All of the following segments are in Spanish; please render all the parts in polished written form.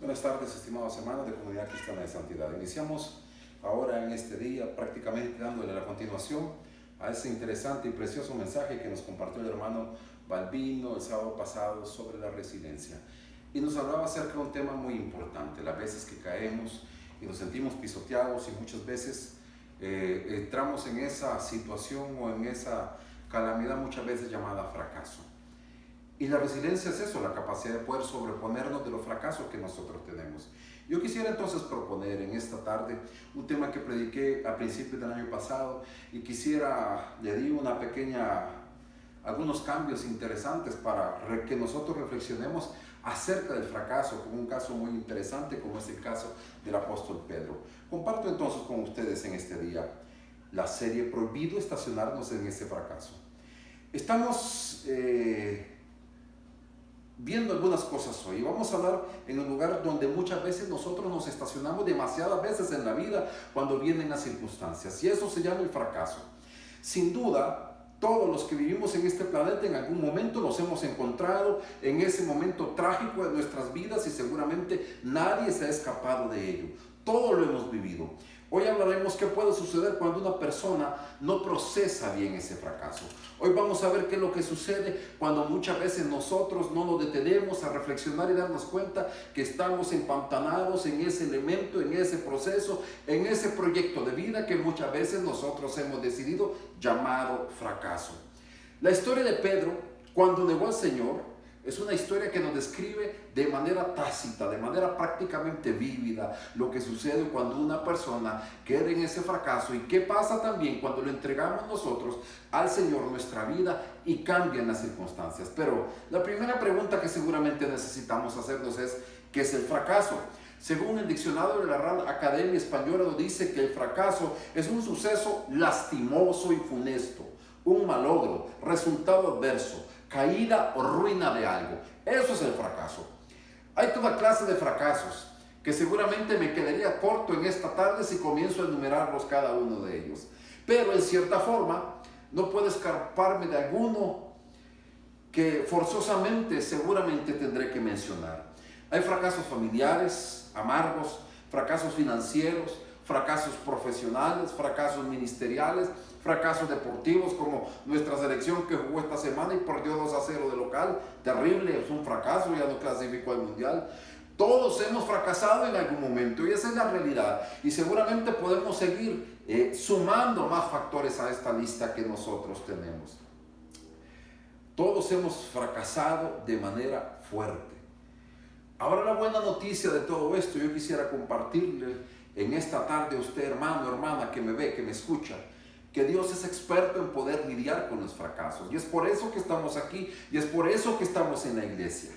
Buenas tardes, estimados hermanos de Comunidad Cristiana de Santidad. Iniciamos ahora en este día prácticamente dándole la continuación a ese interesante y precioso mensaje que nos compartió el hermano Balbino el sábado pasado sobre la resiliencia. Y nos hablaba acerca de un tema muy importante, las veces que caemos y nos sentimos pisoteados y muchas veces entramos en esa situación o en esa calamidad muchas veces llamada fracaso. Y la resiliencia es eso, la capacidad de poder sobreponernos de los fracasos que nosotros tenemos. Yo quisiera entonces proponer en esta tarde un tema que prediqué a principios del año pasado y quisiera, le digo, algunos cambios interesantes para que nosotros reflexionemos acerca del fracaso, como un caso muy interesante como es el caso del apóstol Pedro. Comparto entonces con ustedes en este día la serie Prohibido estacionarnos en ese fracaso. Estamos viendo algunas cosas hoy. Vamos a hablar en un lugar donde muchas veces nosotros nos estacionamos demasiadas veces en la vida cuando vienen las circunstancias, y eso se llama el fracaso. Sin duda, todos los que vivimos en este planeta en algún momento nos hemos encontrado en ese momento trágico de nuestras vidas y seguramente nadie se ha escapado de ello. Todos lo hemos vivido. Hoy hablaremos qué puede suceder cuando una persona no procesa bien ese fracaso. Hoy vamos a ver qué es lo que sucede cuando muchas veces nosotros no nos detenemos a reflexionar y darnos cuenta que estamos empantanados en ese elemento, en ese proceso, en ese proyecto de vida que muchas veces nosotros hemos decidido llamado fracaso. La historia de Pedro, cuando negó al Señor, es una historia que nos describe de manera tácita, de manera prácticamente vívida, lo que sucede cuando una persona queda en ese fracaso y qué pasa también cuando le entregamos nosotros al Señor nuestra vida y cambian las circunstancias. Pero la primera pregunta que seguramente necesitamos hacernos es, ¿qué es el fracaso? Según el diccionario de la Real Academia Española nos dice que el fracaso es un suceso lastimoso y funesto, un malogro, resultado adverso, caída o ruina de algo. Eso es el fracaso. Hay toda clase de fracasos que seguramente me quedaría corto en esta tarde si comienzo a enumerarlos cada uno de ellos. Pero en cierta forma no puedo escaparme de alguno que forzosamente seguramente tendré que mencionar. Hay fracasos familiares, amargos, fracasos financieros, fracasos profesionales, fracasos ministeriales, fracasos deportivos como nuestra selección que jugó esta semana y perdió 2-0 de local, terrible, es un fracaso, ya no clasificó al mundial. Todos hemos fracasado en algún momento y esa es la realidad, y seguramente podemos seguir sumando más factores a esta lista que nosotros tenemos. Todos hemos fracasado de manera fuerte. Ahora, la buena noticia de todo esto yo quisiera compartirle en esta tarde a usted, hermano, hermana, que me ve, que me escucha, que Dios es experto en poder lidiar con los fracasos, y es por eso que estamos aquí, y es por eso que estamos en la iglesia.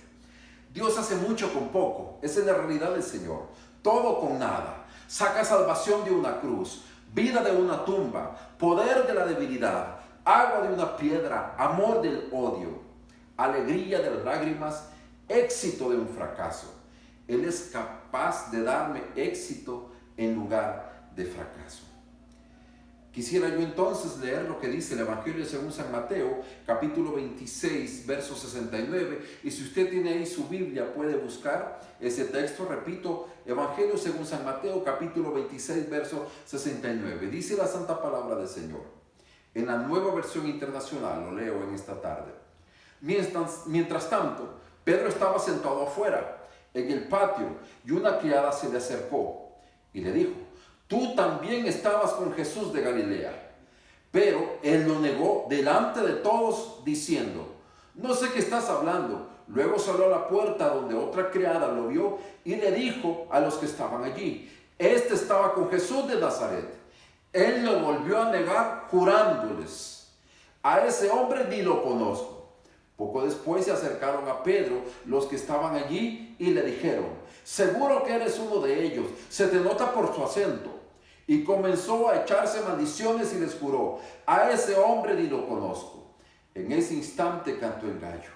Dios hace mucho con poco, esa es la realidad del Señor, todo con nada. Saca salvación de una cruz, vida de una tumba, poder de la debilidad, agua de una piedra, amor del odio, alegría de las lágrimas, éxito de un fracaso. Él es capaz de darme éxito en lugar de fracaso. Quisiera yo entonces leer lo que dice el Evangelio según San Mateo, capítulo 26, verso 69. Y si usted tiene ahí su Biblia, puede buscar ese texto. Repito, Evangelio según San Mateo, capítulo 26, verso 69. Dice la santa palabra del Señor. En la Nueva Versión Internacional, lo leo en esta tarde. Mientras tanto, Pedro estaba sentado afuera, en el patio, y una criada se le acercó y le dijo: tú también estabas con Jesús de Galilea. Pero él lo negó delante de todos, diciendo: no sé qué estás hablando. Luego salió a la puerta donde otra criada lo vio y le dijo a los que estaban allí: este estaba con Jesús de Nazaret. Él lo volvió a negar jurándoles: a ese hombre ni lo conozco. Poco después se acercaron a Pedro los que estaban allí y le dijeron: seguro que eres uno de ellos, se te nota por su acento. Y comenzó a echarse maldiciones y les juró: a ese hombre ni lo conozco. En ese instante cantó el gallo.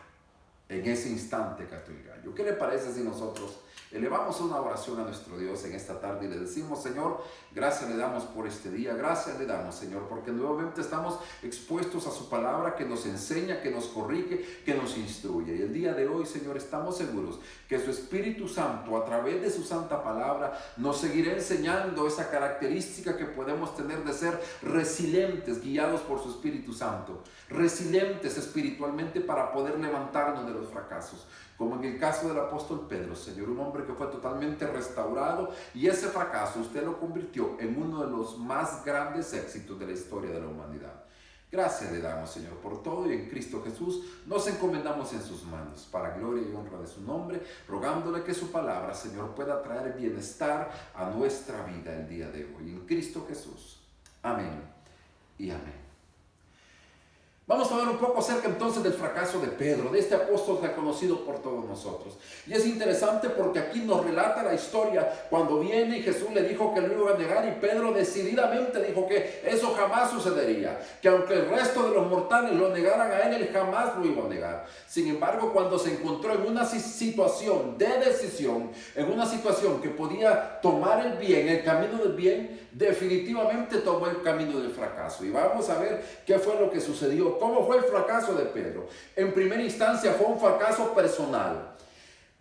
en ese instante cantó el gallo. ¿Qué le parece si nosotros elevamos una oración a nuestro Dios en esta tarde y le decimos: Señor, gracias le damos por este día, gracias le damos, Señor, porque nuevamente estamos expuestos a su palabra que nos enseña, que nos corrige, que nos instruye. Y el día de hoy, Señor, estamos seguros que su Espíritu Santo, a través de su santa palabra, nos seguirá enseñando esa característica que podemos tener de ser resilientes, guiados por su Espíritu Santo, resilientes espiritualmente para poder levantarnos de los fracasos. Como en el caso del apóstol Pedro, Señor, un hombre que fue totalmente restaurado, y ese fracaso usted lo convirtió en uno de los más grandes éxitos de la historia de la humanidad. Gracias le damos, Señor, por todo, y en Cristo Jesús nos encomendamos en sus manos, para gloria y honra de su nombre, rogándole que su palabra, Señor, pueda traer bienestar a nuestra vida el día de hoy. En Cristo Jesús. Amén y amén. Vamos a ver un poco acerca entonces del fracaso de Pedro, de este apóstol reconocido por todos nosotros. Y es interesante porque aquí nos relata la historia cuando viene y Jesús le dijo que lo iba a negar, y Pedro decididamente dijo que eso jamás sucedería, que aunque el resto de los mortales lo negaran a él jamás lo iba a negar. Sin embargo, cuando se encontró en una situación de decisión, en una situación que podía tomar el bien, el camino del bien, definitivamente tomó el camino del fracaso. Y vamos a ver qué fue lo que sucedió. ¿Cómo fue el fracaso de Pedro? En primera instancia fue un fracaso personal.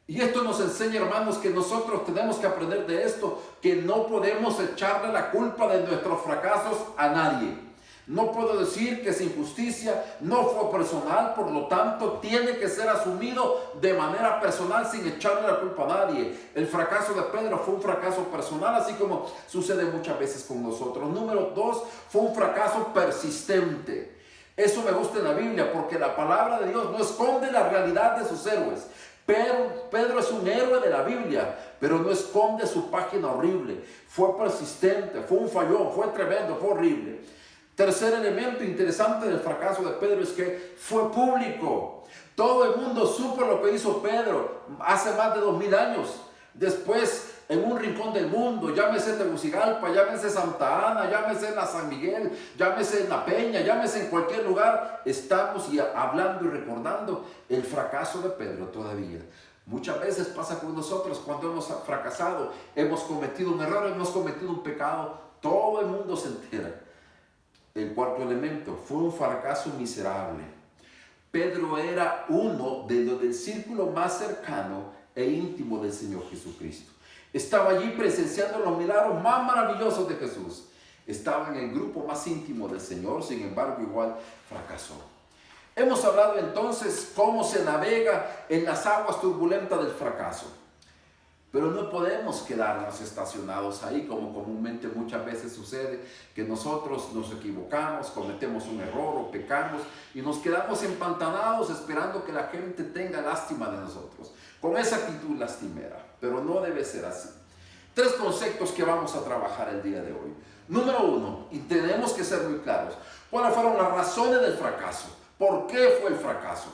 Y esto nos enseña, hermanos, que nosotros tenemos que aprender de esto, que no podemos echarle la culpa de nuestros fracasos a nadie. No puedo decir que esa injusticia no fue personal, por lo tanto tiene que ser asumido de manera personal sin echarle la culpa a nadie. El fracaso de Pedro fue un fracaso personal, así como sucede muchas veces con nosotros. Número 2, fue un fracaso persistente. Eso me gusta en la Biblia, porque la palabra de Dios no esconde la realidad de sus héroes. Pedro es un héroe de la Biblia, pero no esconde su página horrible. Fue persistente, fue un fallón, fue tremendo, fue horrible. Tercer elemento interesante del fracaso de Pedro es que fue público. Todo el mundo supo lo que hizo Pedro hace más de 2000 años. Después, en un rincón del mundo, llámese Tegucigalpa, llámese Santa Ana, llámese en la San Miguel, llámese en La Peña, llámese en cualquier lugar, estamos hablando y recordando el fracaso de Pedro todavía. Muchas veces pasa con nosotros cuando hemos fracasado, hemos cometido un error, hemos cometido un pecado, todo el mundo se entera. El cuarto elemento fue un fracaso miserable. Pedro era uno de los del círculo más cercano e íntimo del Señor Jesucristo. Estaba allí presenciando los milagros más maravillosos de Jesús. Estaba en el grupo más íntimo del Señor, sin embargo, igual fracasó. Hemos hablado entonces cómo se navega en las aguas turbulentas del fracaso. Pero no podemos quedarnos estacionados ahí, como comúnmente muchas veces sucede, que nosotros nos equivocamos, cometemos un error o pecamos y nos quedamos empantanados esperando que la gente tenga lástima de nosotros, con esa actitud lastimera. Pero no debe ser así. 3 conceptos que vamos a trabajar el día de hoy. Número 1, y tenemos que ser muy claros, ¿cuáles fueron las razones del fracaso? ¿Por qué fue el fracaso?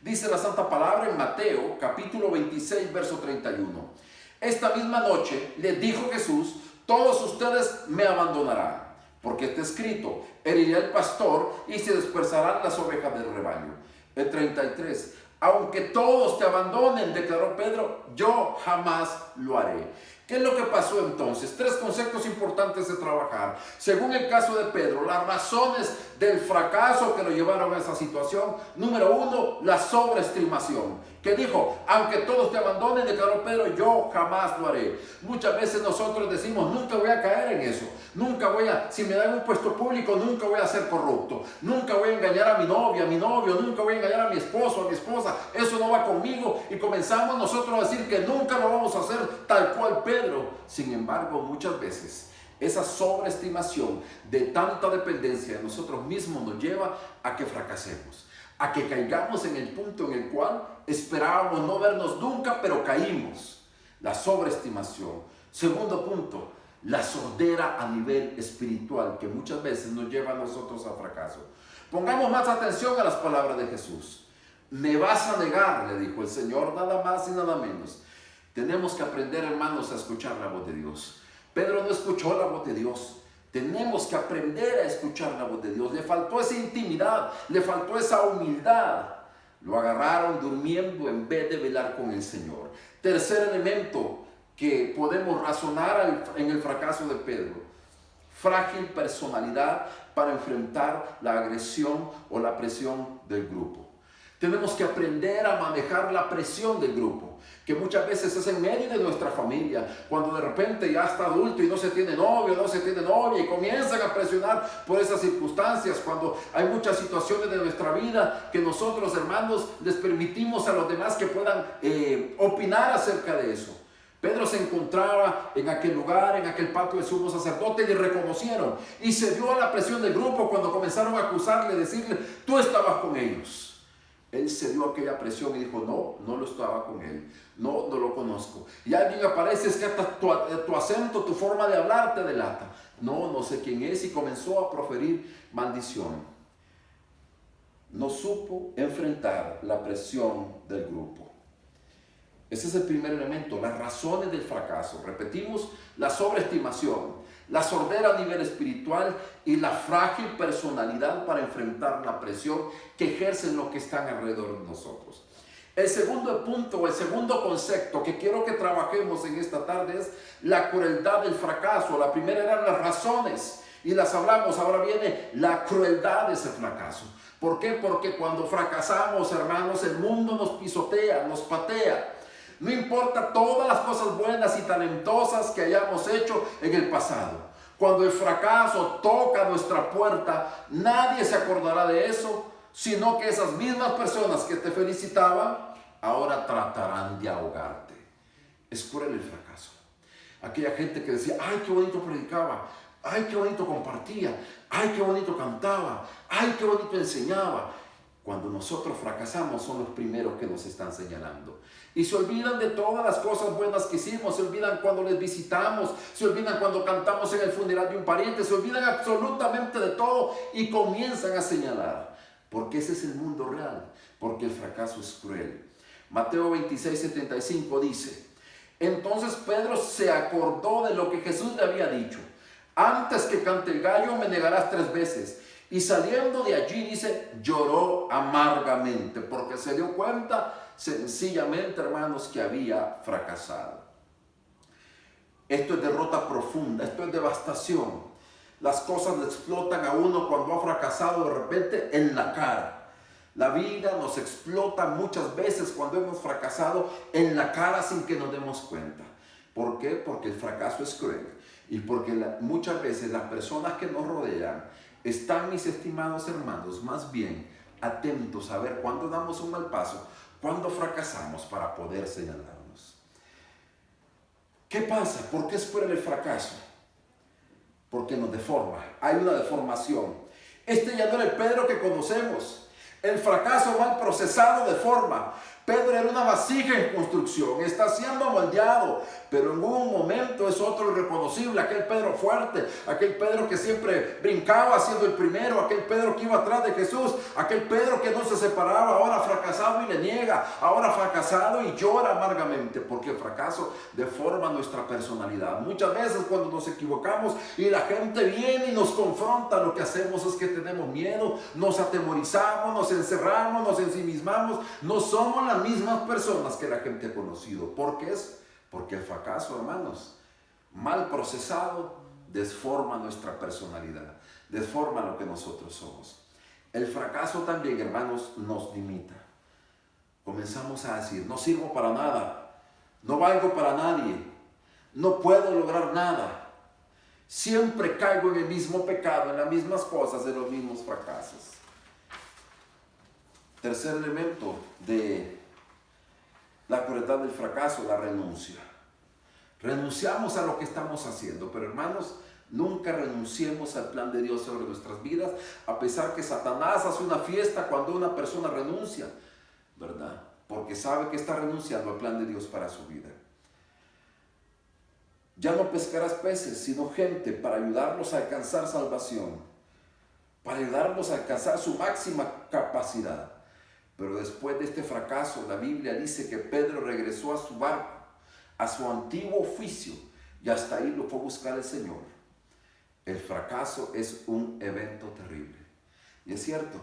Dice la Santa Palabra en Mateo, capítulo 26, verso 31. Esta misma noche les dijo Jesús: todos ustedes me abandonarán, porque está escrito, heriré al pastor y se dispersarán las ovejas del rebaño. El 33, aunque todos te abandonen, declaró Pedro, yo jamás lo haré. ¿Qué es lo que pasó entonces? 3 conceptos importantes de trabajar. Según el caso de Pedro, las razones del fracaso que lo llevaron a esa situación. Número 1, la sobreestimación. Que dijo, aunque todos te abandonen, declaró Pedro, yo jamás lo haré. Muchas veces nosotros decimos, nunca voy a caer en eso. Nunca voy a, si me dan un puesto público, nunca voy a ser corrupto. Nunca voy a engañar a mi novia, a mi novio. Nunca voy a engañar a mi esposo, a mi esposa. Eso no va conmigo. Y comenzamos nosotros a decir que nunca lo vamos a hacer tal cual Pedro. Sin embargo, muchas veces esa sobreestimación de tanta dependencia de nosotros mismos nos lleva a que fracasemos, a que caigamos en el punto en el cual esperábamos no vernos nunca, pero caímos. La sobreestimación. Segundo punto, la sordera a nivel espiritual, que muchas veces nos lleva a nosotros a fracaso. Pongamos más atención a las palabras de Jesús. Me vas a negar, le dijo el Señor, nada más y nada menos. Tenemos que aprender, hermanos, a escuchar la voz de Dios. Pedro no escuchó la voz de Dios. Tenemos que aprender a escuchar la voz de Dios. Le faltó esa intimidad, le faltó esa humildad. Lo agarraron durmiendo en vez de velar con el Señor. Tercer elemento que podemos razonar en el fracaso de Pedro: frágil personalidad para enfrentar la agresión o la presión del grupo. Tenemos que aprender a manejar la presión del grupo, que muchas veces es en medio de nuestra familia, cuando de repente ya está adulto y no se tiene novio, no se tiene novia, y comienzan a presionar por esas circunstancias, cuando hay muchas situaciones de nuestra vida que nosotros, hermanos, les permitimos a los demás que puedan opinar acerca de eso. Pedro se encontraba en aquel lugar, en aquel patio del sumo sacerdote, y le reconocieron, y se dio a la presión del grupo cuando comenzaron a acusarle, decirle: tú estabas con ellos. Él se dio a aquella presión y dijo: no lo estaba con él, no lo conozco. Y alguien aparece, es que hasta tu acento, tu forma de hablar te delata. No sé quién es, y comenzó a proferir maldición. No supo enfrentar la presión del grupo. Ese es el primer elemento, las razones del fracaso. Repetimos: la sobreestimación, la sordera a nivel espiritual y la frágil personalidad para enfrentar la presión que ejercen los que están alrededor de nosotros. El segundo punto, el segundo concepto que quiero que trabajemos en esta tarde es la crueldad del fracaso. La primera eran las razones y las hablamos, ahora viene la crueldad de ese fracaso. ¿Por qué? Porque cuando fracasamos, hermanos, el mundo nos pisotea, nos patea. No importa todas las cosas buenas y talentosas que hayamos hecho en el pasado. Cuando el fracaso toca nuestra puerta, nadie se acordará de eso, sino que esas mismas personas que te felicitaban, ahora tratarán de ahogarte. Es cruel el fracaso. Aquella gente que decía: ay, qué bonito predicaba, ay, qué bonito compartía, ay, qué bonito cantaba, ay, qué bonito enseñaba. Cuando nosotros fracasamos, son los primeros que nos están señalando. Y se olvidan de todas las cosas buenas que hicimos, se olvidan cuando les visitamos, se olvidan cuando cantamos en el funeral de un pariente, se olvidan absolutamente de todo y comienzan a señalar. Porque ese es el mundo real, porque el fracaso es cruel. Mateo 26:75 dice: entonces Pedro se acordó de lo que Jesús le había dicho: antes que cante el gallo me negarás 3 veces. Y saliendo de allí, dice, lloró amargamente, porque se dio cuenta sencillamente, hermanos, que había fracasado. Esto es derrota profunda, esto es devastación. Las cosas le explotan a uno cuando ha fracasado de repente en la cara. La vida nos explota muchas veces cuando hemos fracasado en la cara sin que nos demos cuenta. ¿Por qué? Porque el fracaso es cruel y porque muchas veces las personas que nos rodean están, mis estimados hermanos, más bien atentos a ver cuándo damos un mal paso, cuándo fracasamos, para poder señalarnos. ¿Qué pasa? ¿Por qué es cruel el fracaso? Porque nos deforma, hay una deformación. Este ya no era el Pedro que conocemos. El fracaso mal procesado deforma. Pedro era una vasija en construcción, está siendo moldeado, pero en un momento es otro irreconocible, aquel Pedro fuerte, aquel Pedro que siempre brincaba siendo el primero, aquel Pedro que iba atrás de Jesús, aquel Pedro que no se separaba, ahora fracasado y le niega, ahora fracasado y llora amargamente, porque el fracaso deforma nuestra personalidad. Muchas veces cuando nos equivocamos y la gente viene y nos confronta, lo que hacemos es que tenemos miedo, nos atemorizamos, nos encerramos, nos ensimismamos, no somos las mismas personas que la gente ha conocido. ¿Por qué es? Porque el fracaso, hermanos, mal procesado, deforma nuestra personalidad, deforma lo que nosotros somos. El fracaso también, hermanos, nos limita. Comenzamos a decir: no sirvo para nada, no valgo para nadie, no puedo lograr nada. Siempre caigo en el mismo pecado, en las mismas cosas, en los mismos fracasos. Tercer elemento de la crueldad del fracaso: la renuncia. Renunciamos a lo que estamos haciendo, pero hermanos, nunca renunciemos al plan de Dios sobre nuestras vidas, a pesar que Satanás hace una fiesta cuando una persona renuncia, ¿verdad? Porque sabe que está renunciando al plan de Dios para su vida. Ya no pescarás peces, sino gente para ayudarlos a alcanzar salvación, para ayudarlos a alcanzar su máxima capacidad. Pero después de este fracaso, la Biblia dice que Pedro regresó a su barco, a su antiguo oficio, y hasta ahí lo fue a buscar el Señor. El fracaso es un evento terrible. Y es cierto,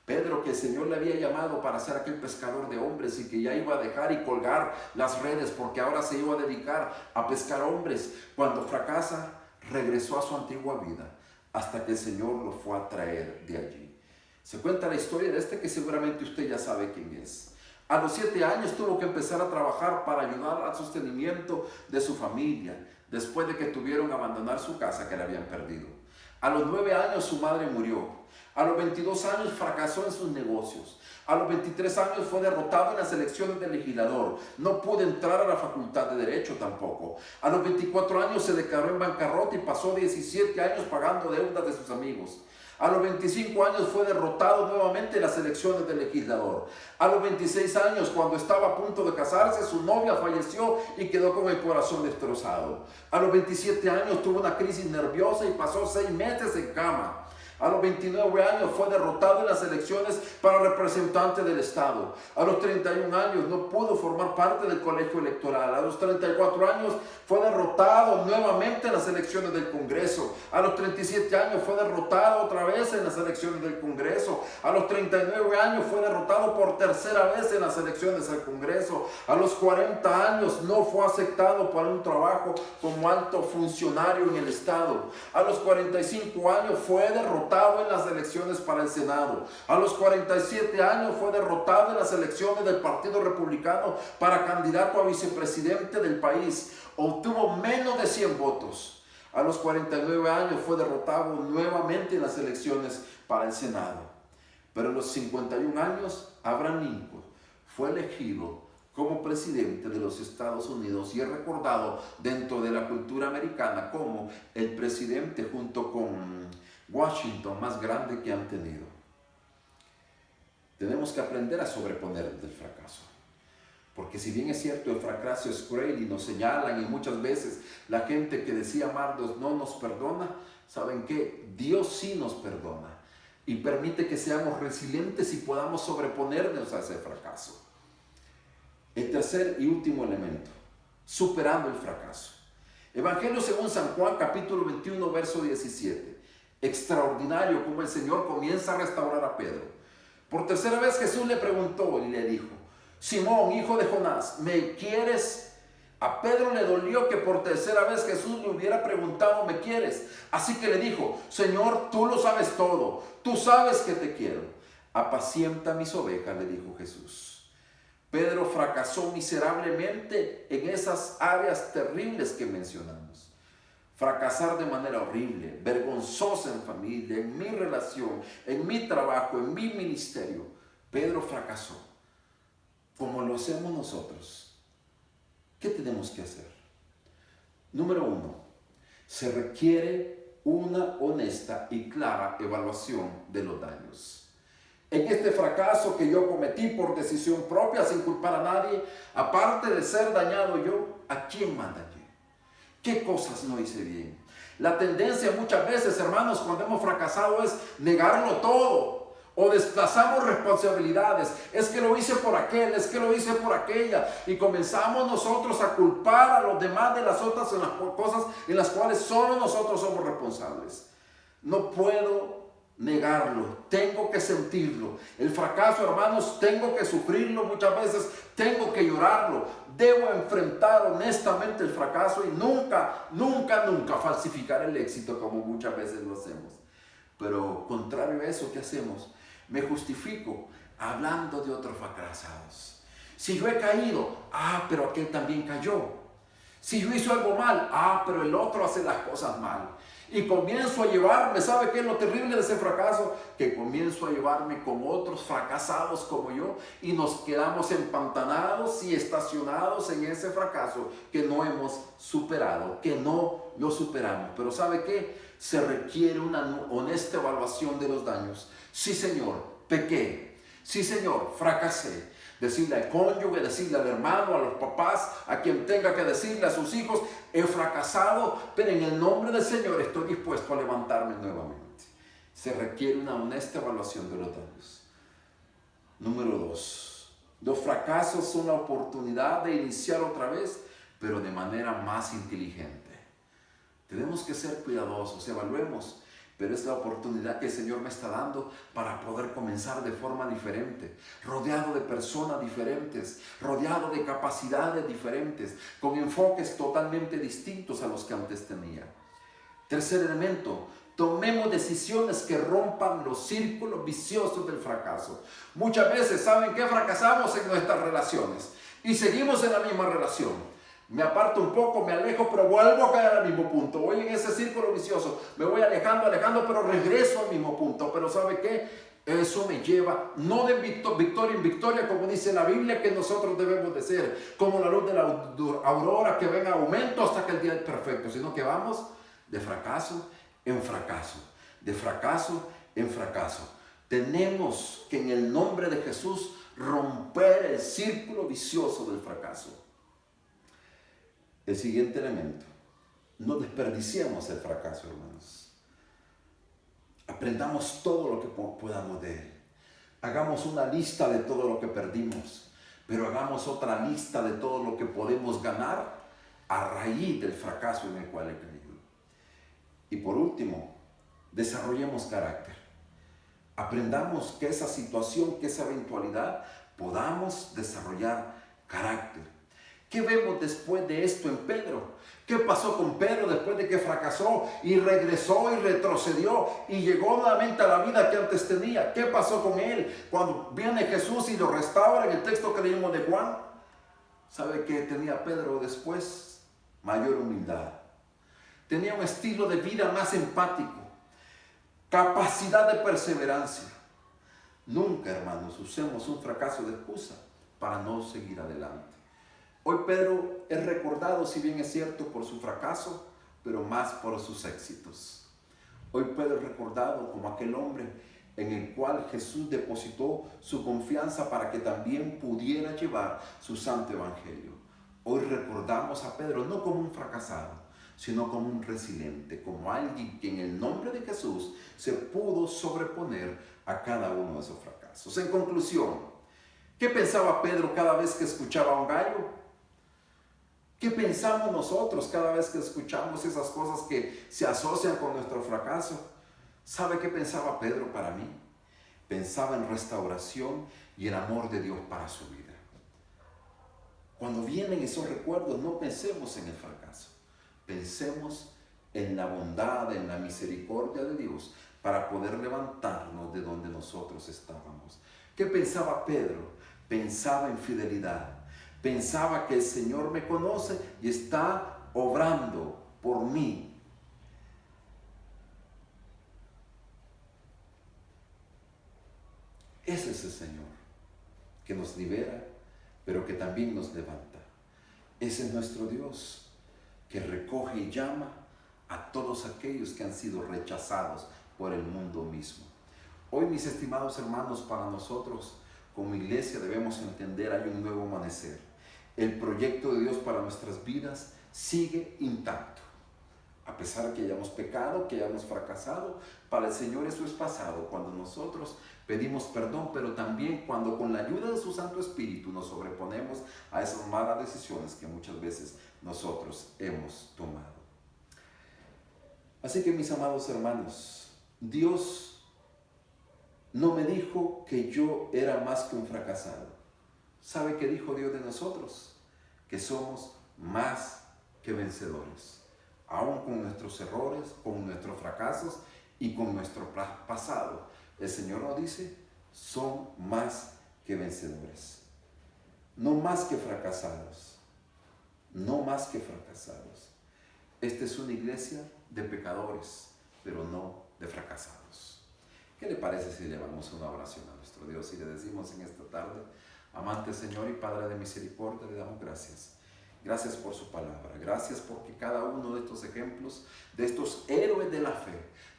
Pedro, que el Señor le había llamado para ser aquel pescador de hombres y que ya iba a dejar y colgar las redes porque ahora se iba a dedicar a pescar hombres, cuando fracasa, regresó a su antigua vida hasta que el Señor lo fue a traer de allí. Se cuenta la historia de este que seguramente usted ya sabe quién es. A los 7 años tuvo que empezar a trabajar para ayudar al sostenimiento de su familia, después de que tuvieron que abandonar su casa que le habían perdido. A los 9 años su madre murió. A los 22 años fracasó en sus negocios. A los 23 años fue derrotado en las elecciones de legislador. No pudo entrar a la facultad de Derecho tampoco. A los 24 años se declaró en bancarrota y pasó 17 años pagando deudas de sus amigos. A los 25 años fue derrotado nuevamente en las elecciones de legislador. A los 26 años, cuando estaba a punto de casarse, su novia falleció y quedó con el corazón destrozado. A los 27 años tuvo una crisis nerviosa y pasó 6 meses en cama. A los 29 años fue derrotado en las elecciones para representante del Estado. A los 31 años no pudo formar parte del colegio electoral. A los 34 años fue derrotado nuevamente en las elecciones del Congreso. A los 37 años fue derrotado otra vez en las elecciones del Congreso. A los 39 años fue derrotado por tercera vez en las elecciones del Congreso. A los 40 años no fue aceptado para un trabajo como alto funcionario en el Estado. A los 45 años fue derrotado en las elecciones para el Senado. A los 47 años fue derrotado en las elecciones del Partido Republicano para candidato a vicepresidente del país. Obtuvo menos de 100 votos. A los 49 años fue derrotado nuevamente en las elecciones para el Senado. Pero a los 51 años, Abraham Lincoln fue elegido como presidente de los Estados Unidos y es recordado dentro de la cultura americana como el presidente junto con Washington más grande que han tenido. Tenemos que aprender a sobreponer del fracaso. Porque si bien es cierto, el fracaso es cruel y nos señalan y muchas veces la gente que decía amarnos no nos perdona, ¿saben qué? Dios sí nos perdona y permite que seamos resilientes y podamos sobreponernos a ese fracaso. El tercer y último elemento, superando el fracaso. Evangelio según San Juan, capítulo 21, verso 17. Extraordinario como el Señor comienza a restaurar a Pedro. Por tercera vez Jesús le preguntó y le dijo: Simón, hijo de Jonás, ¿me quieres? A Pedro le dolió que por tercera vez Jesús le hubiera preguntado: ¿me quieres? Así que le dijo: Señor, tú lo sabes todo, tú sabes que te quiero. Apacienta mis ovejas, le dijo Jesús. Pedro fracasó miserablemente en esas áreas terribles que mencionamos. Fracasar de manera horrible, vergonzosa en familia, en mi relación, en mi trabajo, en mi ministerio. Pedro fracasó. Como lo hacemos nosotros. ¿Qué tenemos que hacer? Número 1. Se requiere una honesta y clara evaluación de los daños. En este fracaso que yo cometí por decisión propia, sin culpar a nadie, aparte de ser dañado yo, ¿a quién más dañé? ¿Qué cosas no hice bien? La tendencia muchas veces, hermanos, cuando hemos fracasado es negarlo todo o desplazamos responsabilidades. Es que lo hice por aquel, es que lo hice por aquella. Y comenzamos nosotros a culpar a los demás de las otras cosas en las cuales solo nosotros somos responsables. No puedo negarlo, tengo que sentirlo. El fracaso, hermanos, tengo que sufrirlo muchas veces, tengo que llorarlo. Debo enfrentar honestamente el fracaso y nunca falsificar el éxito como muchas veces lo hacemos. Pero contrario a eso, ¿qué hacemos? Me justifico hablando de otros fracasados. Si yo he caído, pero aquel también cayó. Si yo hice algo mal, pero el otro hace las cosas mal. Y comienzo a llevarme, ¿sabe qué es lo terrible de ese fracaso? Que comienzo a llevarme con otros fracasados como yo y nos quedamos empantanados y estacionados en ese fracaso que no hemos superado, que no lo superamos. Pero ¿sabe qué? Se requiere una honesta evaluación de los daños. Sí, Señor, pequé. Sí, Señor, fracasé. Decirle al cónyuge, decirle al hermano, a los papás, a quien tenga que decirle a sus hijos: he fracasado, pero en el nombre del Señor estoy dispuesto a levantarme nuevamente. Se requiere una honesta evaluación de los daños. Número 2. Los fracasos son la oportunidad de iniciar otra vez, pero de manera más inteligente. Tenemos que ser cuidadosos, evaluemos pero es la oportunidad que el Señor me está dando para poder comenzar de forma diferente, rodeado de personas diferentes, rodeado de capacidades diferentes, con enfoques totalmente distintos a los que antes tenía. Tercer elemento, tomemos decisiones que rompan los círculos viciosos del fracaso. Muchas veces, ¿saben qué? Fracasamos en nuestras relaciones y seguimos en la misma relación. Me aparto un poco, me alejo, pero vuelvo a caer al mismo punto. Voy en ese círculo vicioso, me voy alejando, pero regreso al mismo punto. Pero ¿sabe qué? Eso me lleva, no de victoria en victoria, como dice la Biblia, que nosotros debemos de ser, como la luz de la aurora que ven a aumento hasta que el día es perfecto, sino que vamos de fracaso en fracaso, de fracaso en fracaso. Tenemos que en el nombre de Jesús romper el círculo vicioso del fracaso. El siguiente elemento, no desperdiciemos el fracaso, hermanos. Aprendamos todo lo que podamos de él. Hagamos una lista de todo lo que perdimos, pero hagamos otra lista de todo lo que podemos ganar a raíz del fracaso en el cual he caído. Y por último, desarrollemos carácter. Aprendamos que esa situación, que esa eventualidad, podamos desarrollar carácter. ¿Qué vemos después de esto en Pedro? ¿Qué pasó con Pedro después de que fracasó y regresó y retrocedió y llegó nuevamente a la vida que antes tenía? ¿Qué pasó con él cuando viene Jesús y lo restaura en el texto que leímos de Juan? ¿Sabe qué tenía Pedro después? Mayor humildad. Tenía un estilo de vida más empático, capacidad de perseverancia. Nunca, hermanos, usemos un fracaso de excusa para no seguir adelante. Hoy Pedro es recordado, si bien es cierto, por su fracaso, pero más por sus éxitos. Hoy Pedro es recordado como aquel hombre en el cual Jesús depositó su confianza para que también pudiera llevar su santo evangelio. Hoy recordamos a Pedro no como un fracasado, sino como un resiliente, como alguien que en el nombre de Jesús se pudo sobreponer a cada uno de esos fracasos. En conclusión, ¿qué pensaba Pedro cada vez que escuchaba a un gallo? ¿Qué pensamos nosotros cada vez que escuchamos esas cosas que se asocian con nuestro fracaso? ¿Sabe qué pensaba Pedro para mí? Pensaba en restauración y el amor de Dios para su vida. Cuando vienen esos recuerdos, no pensemos en el fracaso. Pensemos en la bondad, en la misericordia de Dios para poder levantarnos de donde nosotros estábamos. ¿Qué pensaba Pedro? Pensaba en fidelidad. Pensaba que el Señor me conoce y está obrando por mí. Ese es el Señor que nos libera, pero que también nos levanta. Ese es nuestro Dios que recoge y llama a todos aquellos que han sido rechazados por el mundo mismo. Hoy, mis estimados hermanos, para nosotros como iglesia debemos entender hay un nuevo amanecer. El proyecto de Dios para nuestras vidas sigue intacto. A pesar de que hayamos pecado, que hayamos fracasado, para el Señor eso es pasado. Cuando nosotros pedimos perdón, pero también cuando con la ayuda de su Santo Espíritu nos sobreponemos a esas malas decisiones que muchas veces nosotros hemos tomado. Así que, mis amados hermanos, Dios no me dijo que yo era más que un fracasado. ¿Sabe qué dijo Dios de nosotros? Que somos más que vencedores. Aún con nuestros errores, con nuestros fracasos y con nuestro pasado. El Señor nos dice, son más que vencedores. No más que fracasados. No más que fracasados. Esta es una iglesia de pecadores, pero no de fracasados. ¿Qué le parece si llevamos una oración a nuestro Dios y le decimos en esta tarde: amante Señor y Padre de misericordia, le damos gracias. Gracias por su palabra. Gracias porque cada uno de estos ejemplos, de estos héroes de la fe,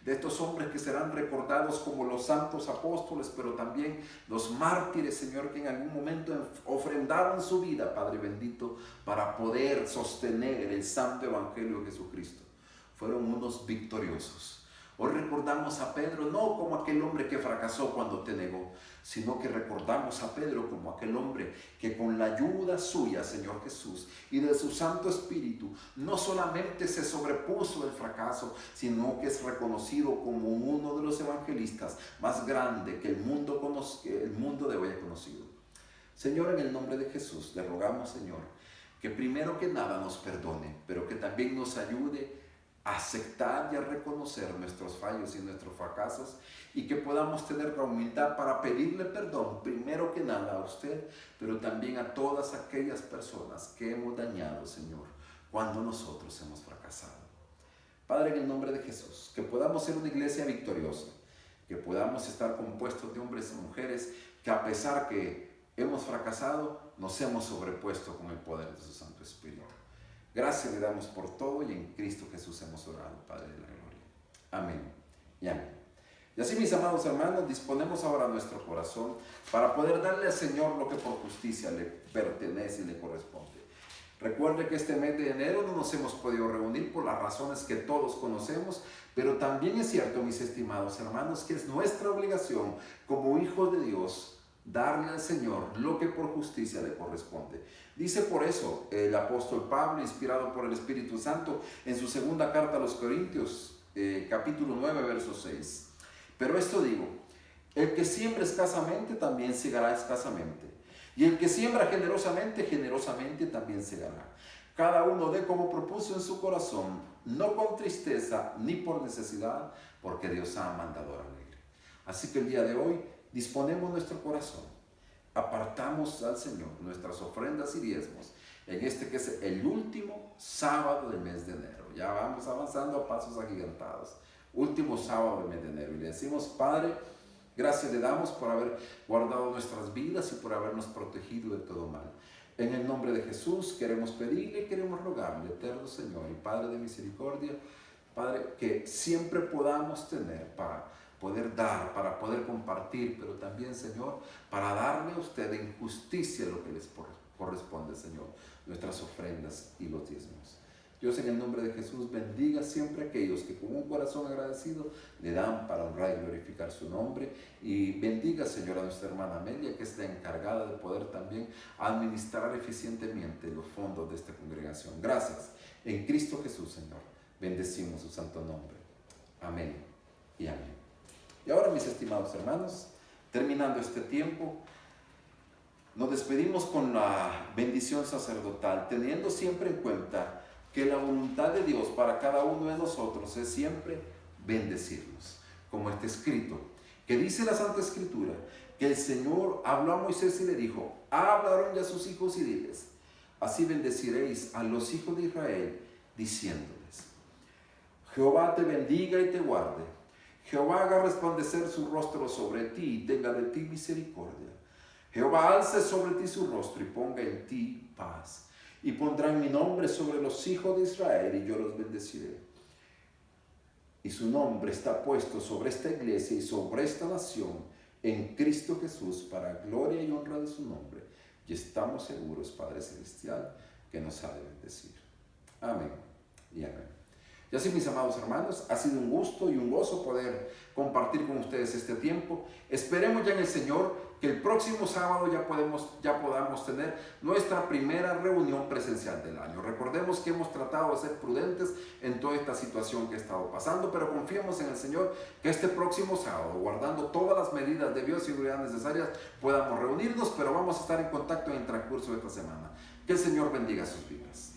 de estos hombres que serán recordados como los santos apóstoles, pero también los mártires, Señor, que en algún momento ofrendaron su vida, Padre bendito, para poder sostener el santo evangelio de Jesucristo. Fueron unos victoriosos. Hoy recordamos a Pedro no como aquel hombre que fracasó cuando te negó, sino que recordamos a Pedro como aquel hombre que con la ayuda suya, Señor Jesús, y de su Santo Espíritu, no solamente se sobrepuso del fracaso, sino que es reconocido como uno de los evangelistas más grande que el mundo de hoy ha conocido. Señor, en el nombre de Jesús, le rogamos, Señor, que primero que nada nos perdone, pero que también nos ayude a aceptar y a reconocer nuestros fallos y nuestros fracasos, y que podamos tener la humildad para pedirle perdón, primero que nada a usted, pero también a todas aquellas personas que hemos dañado, Señor, cuando nosotros hemos fracasado. Padre, en el nombre de Jesús, que podamos ser una iglesia victoriosa, que podamos estar compuestos de hombres y mujeres que a pesar que hemos fracasado, nos hemos sobrepuesto con el poder de su Santo Espíritu. Gracias le damos por todo y en Cristo Jesús hemos orado, Padre de la gloria. Amén y amén. Y así, mis amados hermanos, disponemos ahora nuestro corazón para poder darle al Señor lo que por justicia le pertenece y le corresponde. Recuerde que este mes de enero no nos hemos podido reunir por las razones que todos conocemos, pero también es cierto, mis estimados hermanos, que es nuestra obligación como hijos de Dios darle al Señor lo que por justicia le corresponde. Dice por eso el apóstol Pablo, inspirado por el Espíritu Santo, en su segunda carta a los Corintios, capítulo 9, verso 6. Pero esto digo, el que siembra escasamente también segará escasamente, y el que siembra generosamente, generosamente también segará. Cada uno dé como propuso en su corazón, no con tristeza ni por necesidad, porque Dios ha mandado alegre. Así que el día de hoy disponemos nuestro corazón, apartamos al Señor nuestras ofrendas y diezmos en este que es el último sábado del mes de enero. Ya vamos avanzando a pasos agigantados. Último sábado del mes de enero. Y le decimos, Padre, gracias le damos por haber guardado nuestras vidas y por habernos protegido de todo mal. En el nombre de Jesús queremos pedirle, queremos rogarle, eterno Señor y Padre de misericordia, Padre, que siempre podamos tener para poder dar, para poder compartir, pero también, Señor, para darle a usted en justicia lo que les corresponde, Señor, nuestras ofrendas y los diezmos. Dios, en el nombre de Jesús, bendiga siempre a aquellos que con un corazón agradecido le dan para honrar y glorificar su nombre, y bendiga, Señor, a nuestra hermana Amelia, que es la encargada de poder también administrar eficientemente los fondos de esta congregación. Gracias. En Cristo Jesús, Señor, bendecimos su santo nombre. Amén y amén. Y ahora, mis estimados hermanos, terminando este tiempo, nos despedimos con la bendición sacerdotal, teniendo siempre en cuenta que la voluntad de Dios para cada uno de nosotros es siempre bendecirnos, como está escrito, que dice la Santa Escritura, que el Señor habló a Moisés y le dijo, habla a Aarón y a sus hijos y diles, así bendeciréis a los hijos de Israel, diciéndoles, Jehová te bendiga y te guarde, Jehová haga resplandecer su rostro sobre ti y tenga de ti misericordia. Jehová alce sobre ti su rostro y ponga en ti paz. Y pondrán mi nombre sobre los hijos de Israel y yo los bendeciré. Y su nombre está puesto sobre esta iglesia y sobre esta nación en Cristo Jesús para gloria y honra de su nombre. Y estamos seguros, Padre Celestial, que nos ha de bendecir. Amén y amén. Y así, mis amados hermanos, ha sido un gusto y un gozo poder compartir con ustedes este tiempo. Esperemos ya en el Señor que el próximo sábado ya podamos tener nuestra primera reunión presencial del año. Recordemos que hemos tratado de ser prudentes en toda esta situación que ha estado pasando, pero confiemos en el Señor que este próximo sábado, guardando todas las medidas de bioseguridad necesarias, podamos reunirnos, pero vamos a estar en contacto en el transcurso de esta semana. Que el Señor bendiga sus vidas.